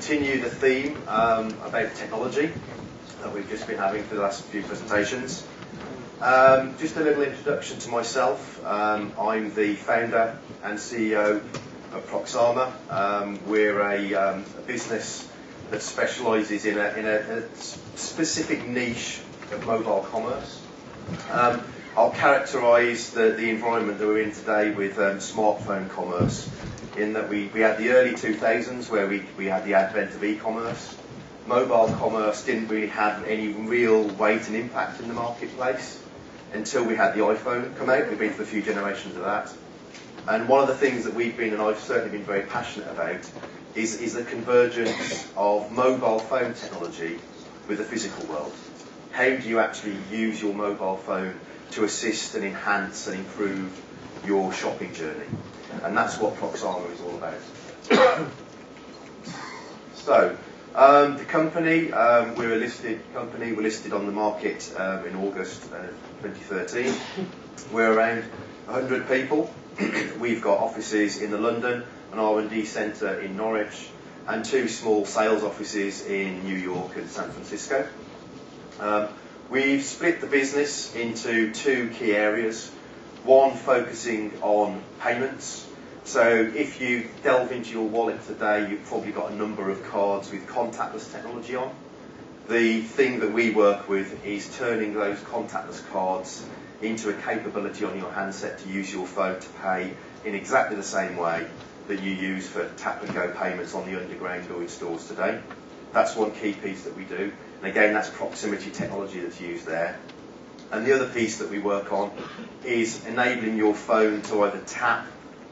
continue the theme about technology that we've just been having for the last few presentations. Just a little introduction to myself. I'm the founder and CEO of Proxama. We're a business that specialises in a specific niche of mobile commerce. I'll characterise the environment that we're in today with smartphone commerce, in that we had the early 2000s where we had the advent of e-commerce. Mobile commerce didn't really have any real weight and impact in the marketplace until we had the iPhone come out. We've been through a few generations of that. And one of the things that we've been, and I've certainly been very passionate about, is the convergence of mobile phone technology with the physical world. How do you actually use your mobile phone to assist and enhance and improve your shopping journey? And that's what Proxama is all about. So, the company, we're a listed company. We're listed on the market in August 2013. We're around 100 people. We've got offices in London, an R&D centre in Norwich, and 2 small sales offices in New York and San Francisco. We've split the business into 2 key areas. One focusing on payments. So if you delve into your wallet today, you've probably got a number of cards with contactless technology on. The thing that we work with is turning those contactless cards into a capability on your handset to use your phone to pay in exactly the same way that you use for tap and go payments on the underground or in stores today. That's one key piece that we do. And again, that's proximity technology that's used there. And the other piece that we work on is enabling your phone to either tap,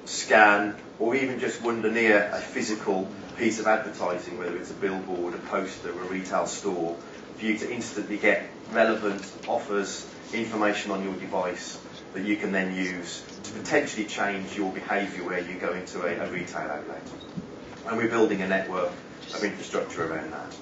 scan, or even just wander near a physical piece of advertising, whether it's a billboard, a poster, or a retail store, for you to instantly get relevant offers, information on your device that you can then use to potentially change your behaviour where you go into a retail outlet. And we're building a network of infrastructure around that.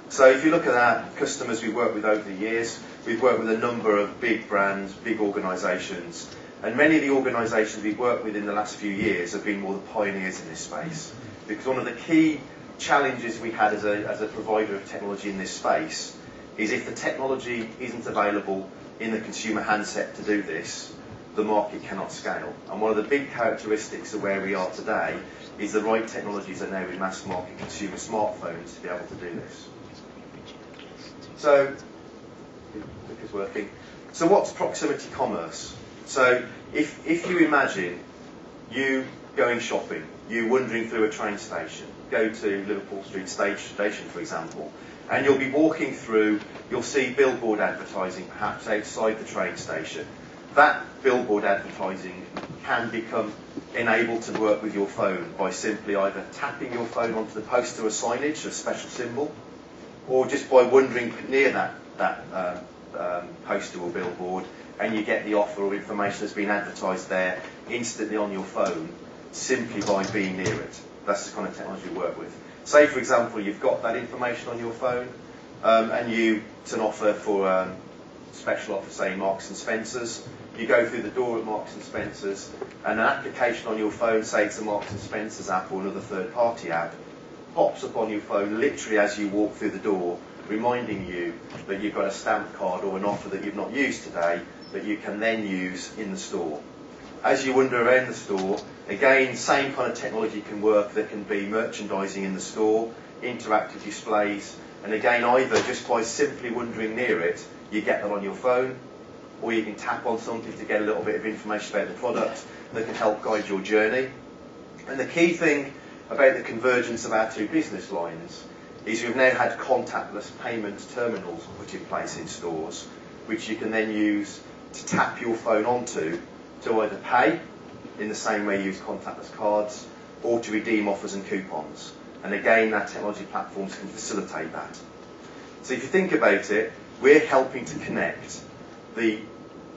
So if you look at our customers we've worked with over the years, we've worked with a number of big brands, big organisations, and many of the organisations we've worked with in the last few years have been more the pioneers in this space. Because one of the key challenges we had as a provider of technology in this space is if the technology isn't available in the consumer handset to do this, the market cannot scale. And one of the big characteristics of where we are today is the right technologies are now in mass market consumer smartphones to be able to do this. So, it's working. So what's proximity commerce? So if you imagine you going shopping, you wandering through a train station, go to Liverpool Street Station for example, and you'll be walking through, you'll see billboard advertising perhaps outside the train station. That billboard advertising can become enabled to work with your phone by simply either tapping your phone onto the poster or signage, a special symbol, or just by wandering near that poster or billboard, and you get the offer or information that's been advertised there instantly on your phone simply by being near it. That's the kind of technology we work with. Say for example you've got that information on your phone and it's an offer for special offer, say Marks and Spencer's. You go through the door at Marks and Spencer's and an application on your phone, say it's a Marks and Spencer's app or another third-party app, pops up on your phone literally as you walk through the door, reminding you that you've got a stamp card or an offer that you've not used today that you can then use in the store. As you wander around the store, again, same kind of technology can work. There can be merchandising in the store, interactive displays, and again, either just by simply wandering near it, you get that on your phone, or you can tap on something to get a little bit of information about the product that can help guide your journey. And the key thing about the convergence of our 2 business lines is we've now had contactless payments terminals put in place in stores, which you can then use to tap your phone onto to either pay in the same way you use contactless cards or to redeem offers and coupons. And again, our technology platforms can facilitate that. So if you think about it, we're helping to connect the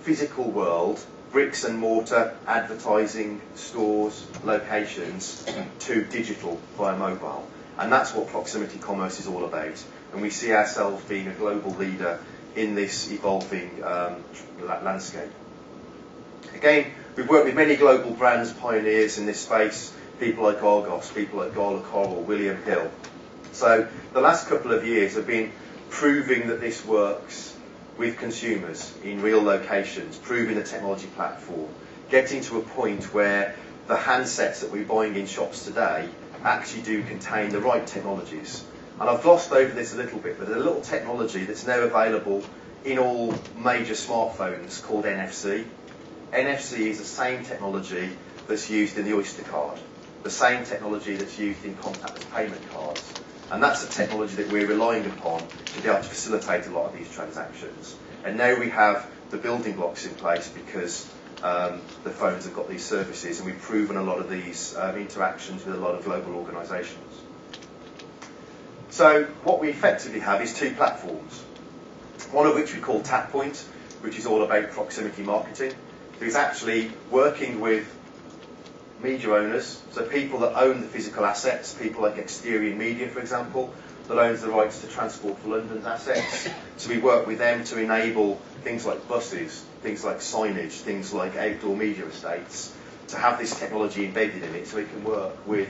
physical world, bricks and mortar, advertising, stores, locations, to digital via mobile. And that's what proximity commerce is all about. And we see ourselves being a global leader in this evolving landscape. Again, we've worked with many global brands, pioneers in this space, people like Argos, people like Garner, William Hill. So the last couple of years have been proving that this works with consumers in real locations, proving the technology platform, getting to a point where the handsets that we're buying in shops today actually do contain the right technologies. And I've glossed over this a little bit, but there's a little technology that's now available in all major smartphones called NFC. NFC is the same technology that's used in the Oyster card, the same technology that's used in contactless payment cards. And that's the technology that we're relying upon to be able to facilitate a lot of these transactions. And now we have the building blocks in place because the phones have got these services, and we've proven a lot of these interactions with a lot of global organisations. So what we effectively have is two platforms, one of which we call TapPoint, which is all about proximity marketing. So it's actually working with media owners, so people that own the physical assets, people like Exterior Media, for example, that owns the rights to Transport for London's assets. So we work with them to enable things like buses, things like signage, things like outdoor media estates, to have this technology embedded in it so we can work with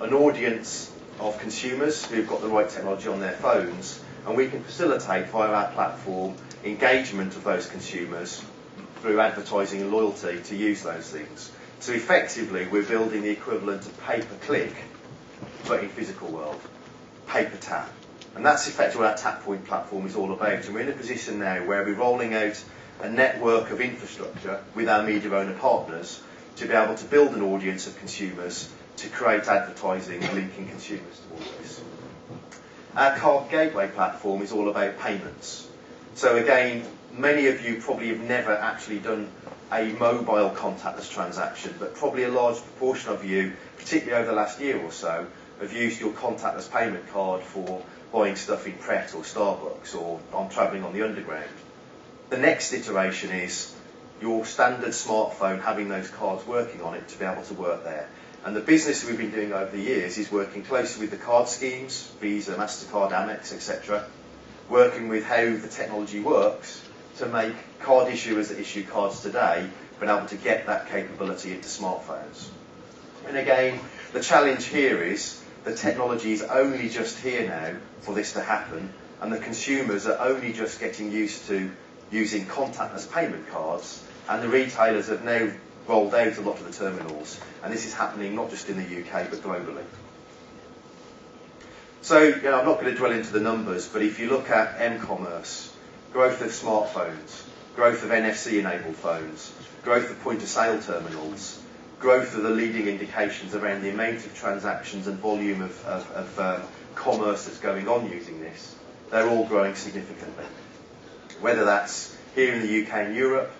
an audience of consumers who've got the right technology on their phones, and we can facilitate via our platform engagement of those consumers through advertising and loyalty to use those things. So effectively we're building the equivalent of pay-per-click but in physical world, pay-per-tap. And that's effectively what our TapPoint platform is all about. And we're in a position now where we're rolling out a network of infrastructure with our media owner partners to be able to build an audience of consumers to create advertising linking consumers towards this. Our card gateway platform is all about payments. So again, many of you probably have never actually done a mobile contactless transaction, but probably a large proportion of you, particularly over the last year or so, have used your contactless payment card for buying stuff in Pret or Starbucks or on travelling on the underground. The next iteration is your standard smartphone having those cards working on it to be able to work there. And the business we've been doing over the years is working closely with the card schemes, Visa, MasterCard, Amex, etc., working with how the technology works to make card issuers that issue cards today being able to get that capability into smartphones. And again, the challenge here is the technology is only just here now for this to happen, and the consumers are only just getting used to using contactless payment cards, and the retailers have now rolled out a lot of the terminals, and this is happening not just in the UK but globally. So I'm not going to dwell into the numbers, but if you look at m-commerce, growth of smartphones, growth of NFC-enabled phones, growth of point-of-sale terminals, growth of the leading indications around the amount of transactions and volume of commerce that's going on using this, they're all growing significantly. Whether that's here in the UK and Europe,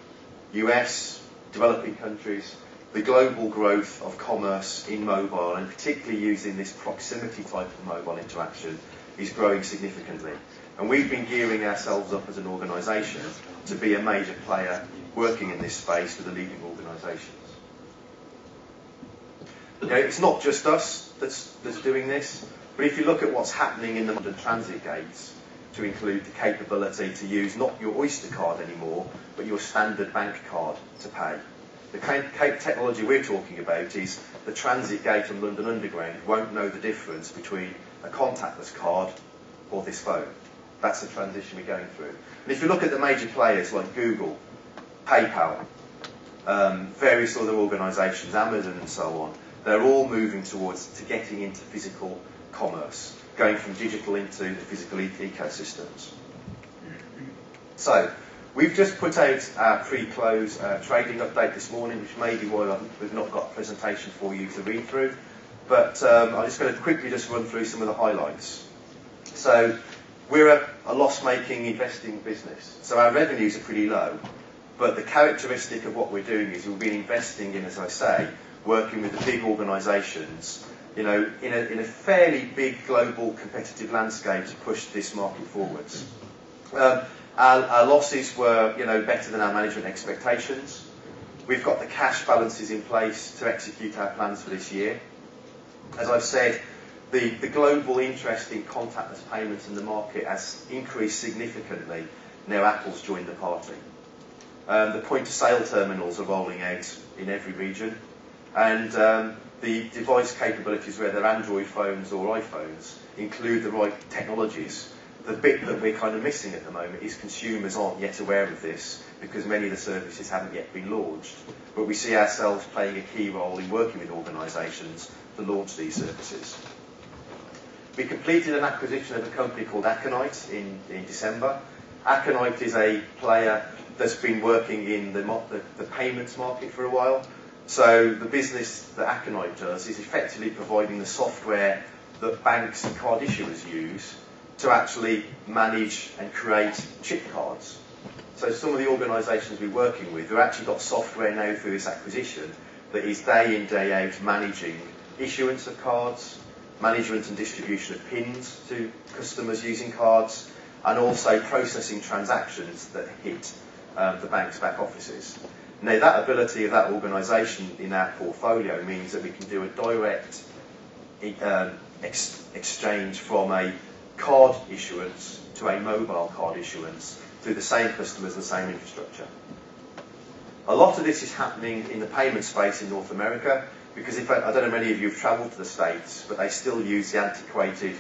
US, developing countries, the global growth of commerce in mobile, and particularly using this proximity type of mobile interaction, is growing significantly. And we've been gearing ourselves up as an organisation to be a major player working in this space with the leading organisations. It's not just us that's doing this, but if you look at what's happening in the London transit gates, to include the capability to use not your Oyster card anymore, but your standard bank card to pay. The technology we're talking about is the transit gate on London Underground won't know the difference between a contactless card or this phone. That's the transition we're going through. And if you look at the major players like Google, PayPal, various other organisations, Amazon and so on, they're all moving towards getting into physical commerce, going from digital into the physical ecosystems. So, we've just put out our pre-close trading update this morning, which may be why we've not got a presentation for you to read through. But I'm just going to quickly just run through some of the highlights. So, we're a loss-making investing business. So our revenues are pretty low. But the characteristic of what we're doing is we've been investing in, as I say, working with the big organisations, in a fairly big global competitive landscape to push this market forwards. Our losses were, better than our management expectations. We've got the cash balances in place to execute our plans for this year. As I've said, the global interest in contactless payments in the market has increased significantly now Apple's joined the party. The point-of-sale terminals are rolling out in every region. And the device capabilities, whether Android phones or iPhones, include the right technologies. The bit that we're kind of missing at the moment is consumers aren't yet aware of this because many of the services haven't yet been launched. But we see ourselves playing a key role in working with organisations to launch these services. We completed an acquisition of a company called Aconite in December. Aconite is a player that's been working in the payments market for a while. So the business that Aconite does is effectively providing the software that banks and card issuers use to actually manage and create chip cards. So some of the organisations we're working with have actually got software now through this acquisition that is day in, day out managing issuance of cards, management and distribution of PINs to customers using cards, and also processing transactions that hit the bank's back offices. Now that ability of that organisation in our portfolio means that we can do a direct exchange from a card issuance to a mobile card issuance through the same customers and the same infrastructure. A lot of this is happening in the payment space in North America because I don't know many of you have travelled to the States, but they still use the antiquated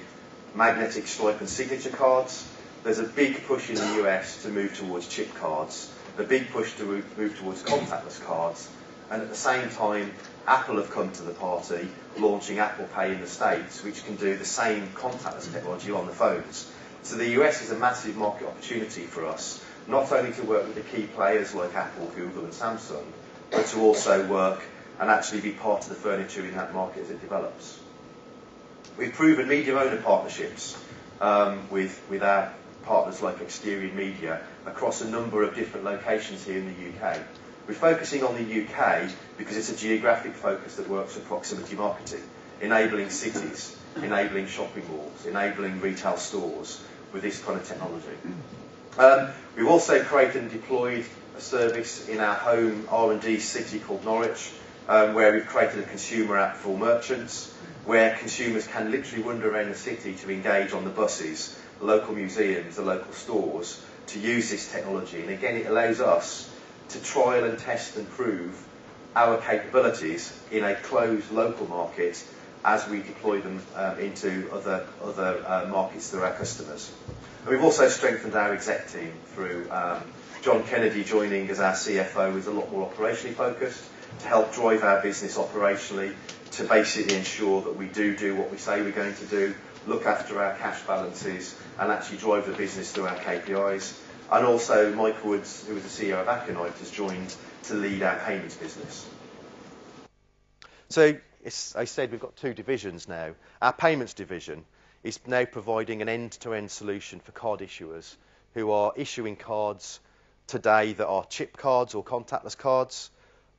magnetic stripe and signature cards. There's a big push in the US to move towards chip cards, a big push to move towards contactless cards, and at the same time Apple have come to the party launching Apple Pay in the States, which can do the same contactless technology on the phones. So the US is a massive market opportunity for us, not only to work with the key players like Apple, Google and Samsung, but to also work and actually be part of the furniture in that market as it develops. We've proven media owner partnerships with our partners like Exterior Media across a number of different locations here in the UK. We're focusing on the UK because it's a geographic focus that works for proximity marketing, enabling cities, enabling shopping malls, enabling retail stores with this kind of technology. We've also created and deployed a service in our home R&D city called Norwich, where we've created a consumer app for merchants, where consumers can literally wander around the city to engage on the buses, the local museums, the local stores, to use this technology. And again, it allows us to trial and test and prove our capabilities in a closed local market as we deploy them into other markets through our customers. And we've also strengthened our exec team through John Kennedy joining as our CFO, who's a lot more operationally focused, to help drive our business operationally, to basically ensure that we do what we say we're going to do, look after our cash balances, and actually drive the business through our KPIs. And also Mike Woods, who was the CEO of Aconite, has joined to lead our payments business. So, as I said, we've got two divisions now. Our payments division is now providing an end-to-end solution for card issuers who are issuing cards today that are chip cards or contactless cards.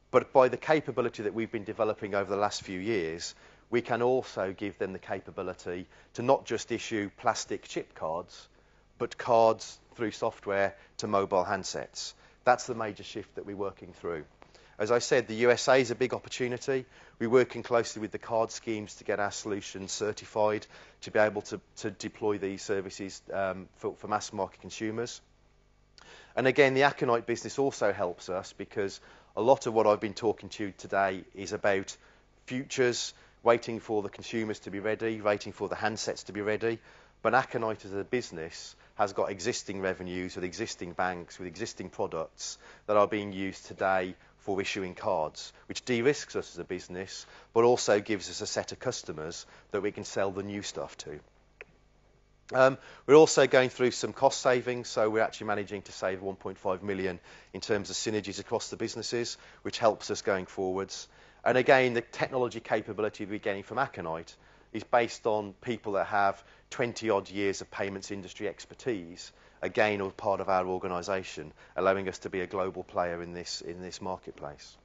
But by the capability that we've been developing over the last few years, we can also give them the capability to not just issue plastic chip cards, but cards through software to mobile handsets. That's the major shift that we're working through. As I said, the USA is a big opportunity. We're working closely with the card schemes to get our solutions certified to be able to deploy these services for mass market consumers. And again, the Aconite business also helps us because a lot of what I've been talking to you today is about futures, waiting for the consumers to be ready, waiting for the handsets to be ready. But Aconite as a business has got existing revenues with existing banks, with existing products that are being used today for issuing cards, which de-risks us as a business, but also gives us a set of customers that we can sell the new stuff to. We're also going through some cost savings, so we're actually managing to save 1.5 million in terms of synergies across the businesses, which helps us going forwards. And again, the technology capability we're getting from Aconite is based on people that have 20-odd years of payments industry expertise, again, all part of our organisation, allowing us to be a global player in this marketplace.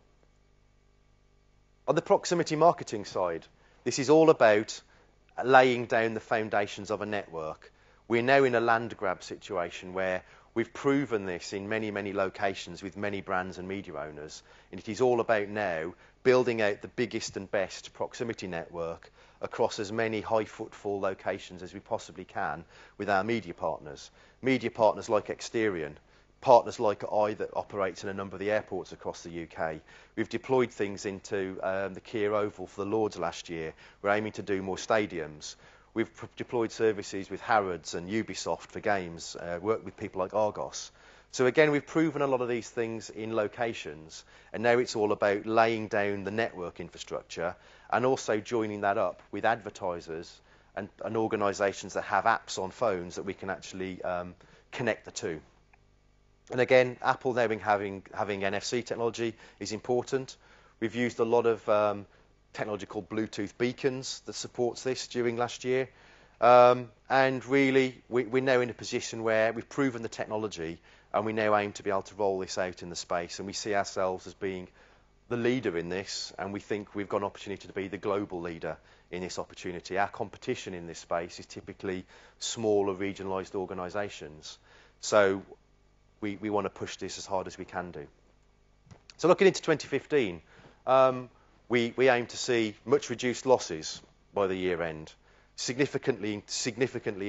On the proximity marketing side, this is all about laying down the foundations of a network. We're now in a land grab situation where we've proven this in many, many locations with many brands and media owners, and it is all about now building out the biggest and best proximity network across as many high footfall locations as we possibly can with our media partners. Media partners like Exterior, partners like I that operates in a number of the airports across the UK. We've deployed things into the Kia Oval for the Lords last year. We're aiming to do more stadiums. We've deployed services with Harrods and Ubisoft for games, worked with people like Argos. So again, we've proven a lot of these things in locations, and now it's all about laying down the network infrastructure and also joining that up with advertisers and organisations that have apps on phones that we can actually connect the two. And again, Apple now having NFC technology is important. We've used a lot of technology called Bluetooth beacons that supports this during last year. And really, we're now in a position where we've proven the technology and we now aim to be able to roll this out in the space. And we see ourselves as being the leader in this, and we think we've got an opportunity to be the global leader in this opportunity. Our competition in this space is typically smaller regionalised organisations. So we want to push this as hard as we can do. So looking into 2015, we aim to see much reduced losses by the year end, significantly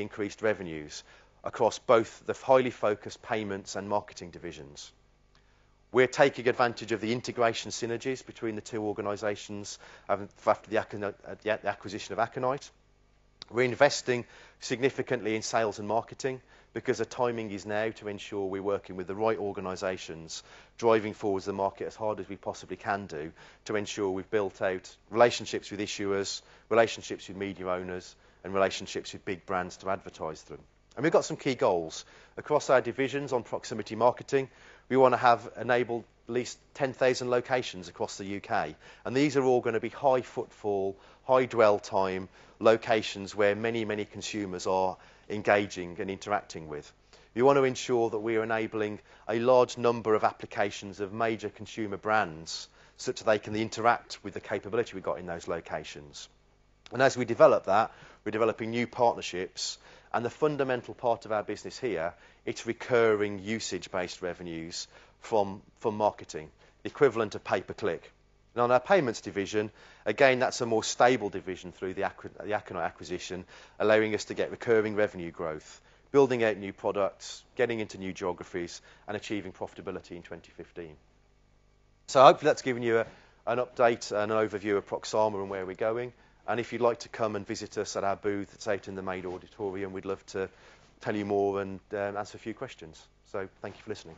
increased revenues across both the highly focused payments and marketing divisions. We're taking advantage of the integration synergies between the two organisations after the acquisition of Aconite. We're investing significantly in sales and marketing because the timing is now to ensure we're working with the right organisations, driving forwards the market as hard as we possibly can do to ensure we've built out relationships with issuers, relationships with media owners, and relationships with big brands to advertise through. And we've got some key goals. Across our divisions on proximity marketing, we want to have enabled at least 10,000 locations across the UK. And these are all going to be high footfall, high dwell time locations where many, many consumers are engaging and interacting with. We want to ensure that we are enabling a large number of applications of major consumer brands such that they can interact with the capability we've got in those locations. And as we develop that, we're developing new partnerships. And the fundamental part of our business here, it's recurring usage-based revenues from marketing, the equivalent of pay-per-click. And on our payments division, again, that's a more stable division through the Aconite acquisition, allowing us to get recurring revenue growth, building out new products, getting into new geographies, and achieving profitability in 2015. So hopefully that's given you an update and an overview of Proxama and where we're going. And if you'd like to come and visit us at our booth, it's out in the main auditorium. We'd love to tell you more and answer a few questions. So thank you for listening.